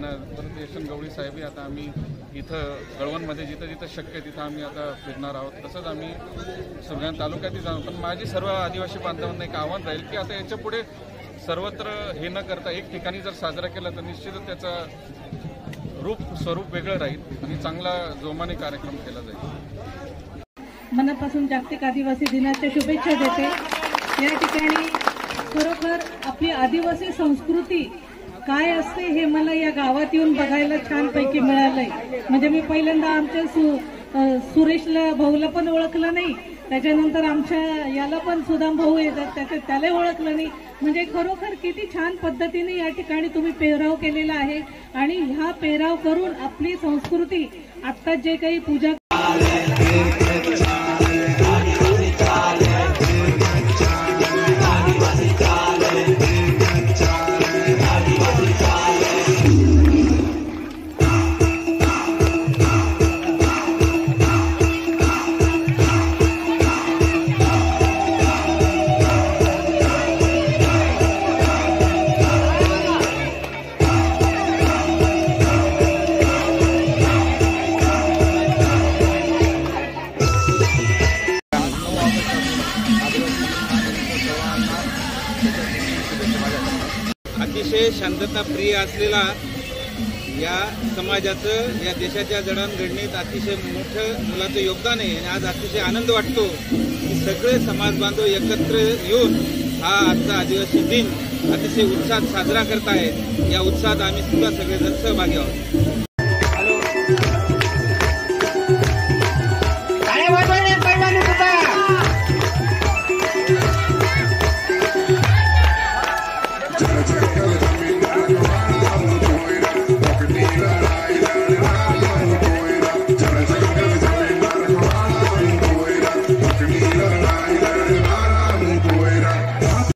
परत यशवंत गवळी साहेबही आता आम्ही इथं कळवणमध्ये जिथं जिथं शक्य तिथं आम्ही आता फिरणार आहोत। तसंच आम्ही सुरगाणा तालुक्यातही जाऊ। पण माझी सर्व आदिवासी बांधवांना एक आव्हान राहील की आता याच्या पुढे सर्वत्र हे न करता एक ठिकाणी जर साजरा केला तर निश्चितच त्याचा स्वरूप वेगळं राहील आणि चांगला जोमाने कार्यक्रम केला जाईल। मनापासून जागतिक आदिवासी दिनाच्या शुभेच्छा देते। या ठिकाणी खरोखर आपली आदिवासी संस्कृती काय असते हे मला या गावात येऊन बघायला छानपैकी मिळालंय। म्हणजे मी पहिल्यांदा आमच्या सुरेशला भाऊला पण ओळखलं नाही, त्याच्यानंतर आमच्या याला पण सुदाम भाऊ येतात त्याला ओळखलं नाही। म्हणजे खरोखर किती छान पद्धतीने या ठिकाणी तुम्ही पेहराव केलेला आहे आणि ह्या पेहराव करून आपली संस्कृती आता जे काही पूजा अतिशय शांतता प्रिय असलेला या समाजाचं या देशाच्या जडणघडणीत अतिशय मोठं मुलाचं योगदान आहे आणि आज अतिशय आनंद वाटतो की सगळे समाज बांधव एकत्र येऊन हा आजचा आदिवासी दिन अतिशय उत्साहात साजरा करत आहेत। या उत्साहात आम्ही सुद्धा सगळेजण सहभागी आहोत।